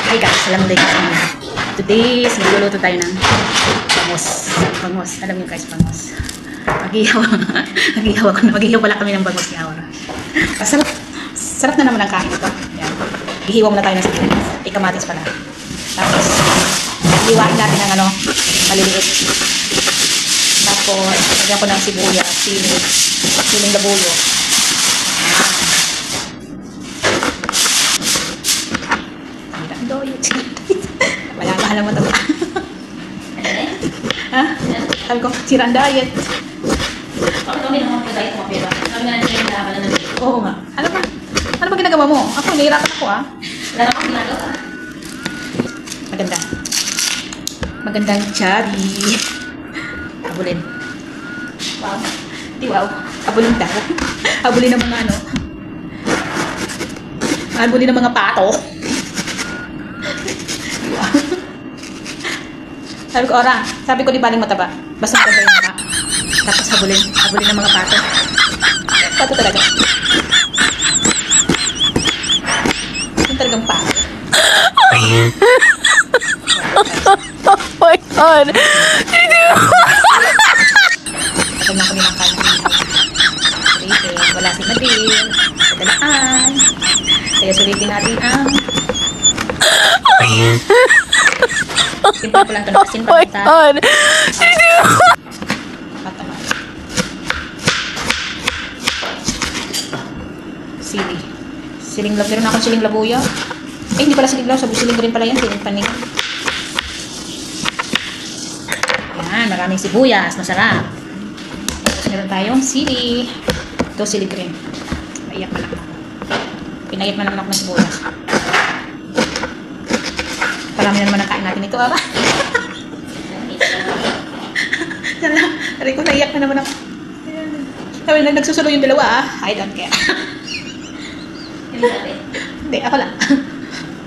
Hi guys, alam mo guys, today, magluluto tayo ng bangus. Bangus, alam niyo guys, bangus. Maghihaw pala kami ng bangus ni Aura. Sarap na naman ang kain ito. Yan. Hihiwa muna tayo ng sibuyas. Kamatis pala. Tapos, hiwain natin ng maliliit. Tapos, lagyan ko ng sibuyas, siling labuyo. Mahal mo ito. Ha? Sabi ko, sira ang diet. Bakit kami naman po diet mo, Pera? Kami na natin yung laban na natin. Oo nga. Ano ba ginagawa mo? Ako, nahihirapan ako Wala na akong ginagawa. Maganda. Magandang chubby. Habulin. Wow. Di wow. Habulin daw. Habulin ng mga Habulin ng mga pato. Sabi ko di baling mataba. Basta maganda yung mata. Tapos habulin ng mga pato. Pato talaga. Yung talagang pato. Oh my God. Kapag na kami ng kain. Wala si Nabil. Kadalaan. Kaya sulitin natin ang simpan ko lang ito. Oh my God. Meron akong siling labuyo. Hindi pala siling labuyo. Siling rin pala yan. Siling panig. Yan. Maraming sibuyas. Masarap. Tapos meron tayong sili. Ito sili green. Maiyak pa lang. Pinayat man naman ako ng sibuyas. Parami na naman ang kain natin ito. Sabi ko, naiyak na naman ako. Sabi na, nagsusulo yung dalawa. I don't care. Hindi, ako lang.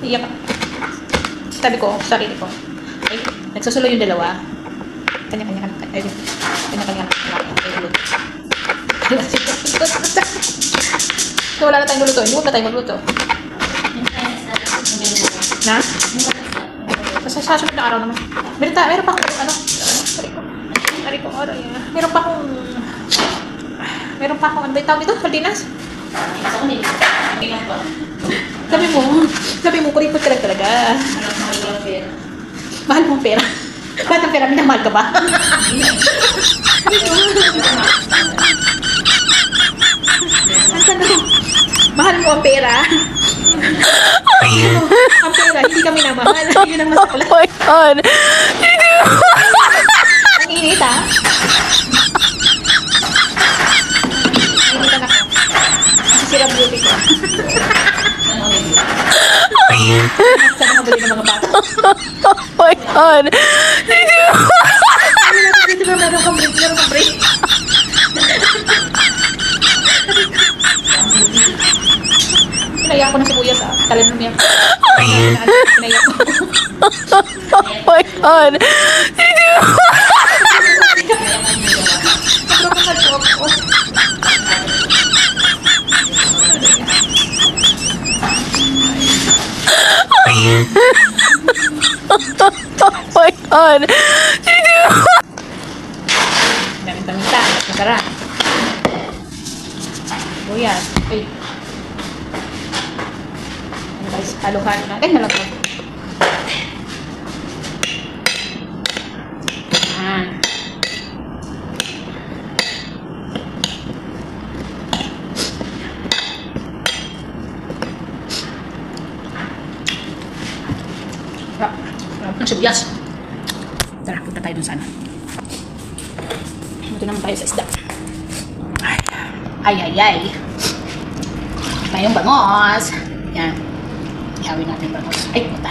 Iyak ako. Sabi ko, sarili ko. Ay, nagsusulo yung dalawa. Kanya-kanya. So, wala na tayong luluto. Hindi na tayong magluto. Na? Sa sasunod na araw naman. Meron pa akong meron pa akong ano ba yung tawag nito? Sardinas? Sabi mo, kuripot ka lang talaga. Mahal mong pera. Ba't ang pera? Minamahal ka ba? Ang tanong, mahal mo ang pera? Ang pera, hindi kami namahal. Yun ang masakla. Oh my God. Ang init ha? Initan ako. Sisira beauty ko. Saan mabali ng mga bata? Oh my God. Dito ba meron kang break? Pinaya ko ng sibuyas Talim mo niya. Pinaya ko. Oh my God. Oh my God. Daming tamita. Masarap. Sibuyas. Ay. Guys, haluhan natin na lang. Sarap ng sibuyas. Tara, punta tayo dun sana. Ito naman tayo sa isda. Ay. Tayong bangos. Yan. Ihawin natin yung bangos. Ay, puta.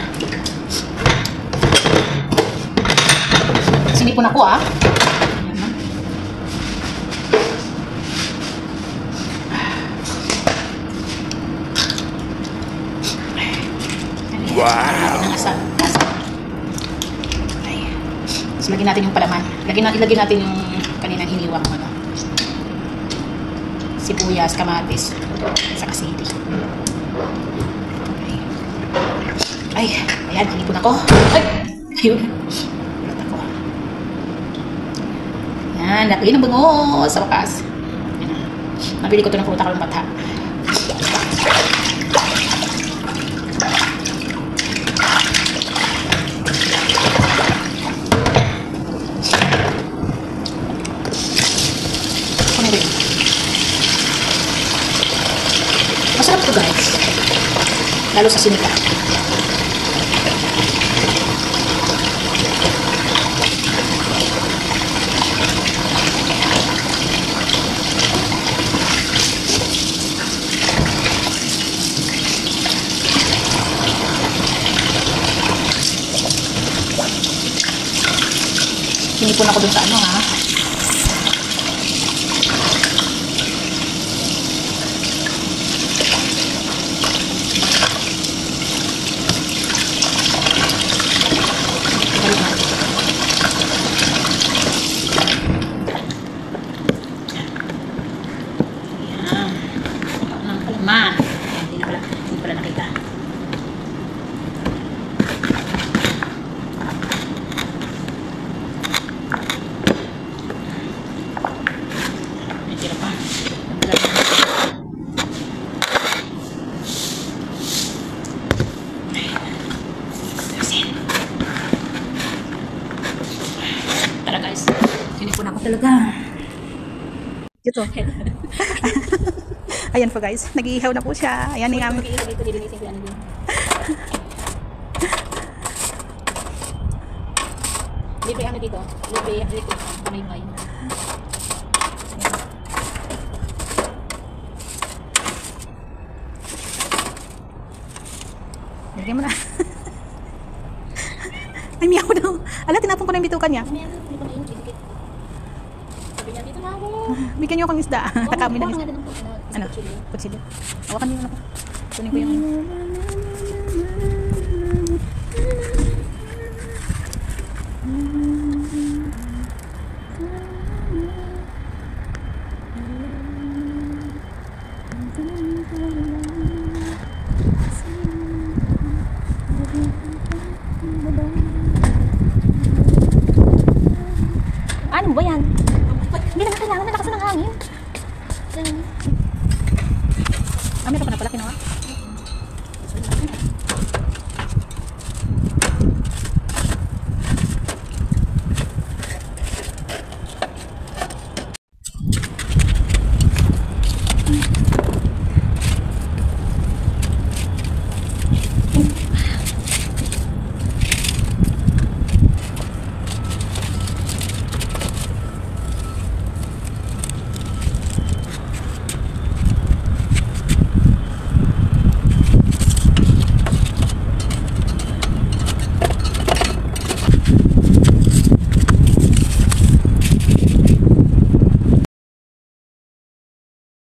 Sinipon ako Wow! Tapos lagyan natin yung palaman. Lagyan natin yung kaninang hiniwang sibuyas, kamatis, saka sili. Ay, ayan, hinipon ako. Ay, ayun. Ulat ako. Yan, natuloy ng bango sa wakas. Yan. Nabili ko ito ng fruta kalong bata. Masarap to guys. Lalo sa sinika. Sinipon ako dun sa ano ha. Man, hindi pala nakita. May tira pa. Tara guys, sinipon ako talaga. Ito. Ayan po guys, nag-iihaw na po siya. Ayan yung aming Mag-iihaw dito, lilinisin ko yan din. Libre ano dito? Libre dito. Kamay-may. Lagyan mo na. Ay, miyaw daw. Ala, tinapon ko na yung bitukan niya. Ano yan? Hindi ko mainit. Dikit. Sabi niya dito nga ako. Bigyan niyo akong isda. Nakami ng isda. Ano? Ano? Kutsilyo. Hawakan niyo na po. Kunin ko yung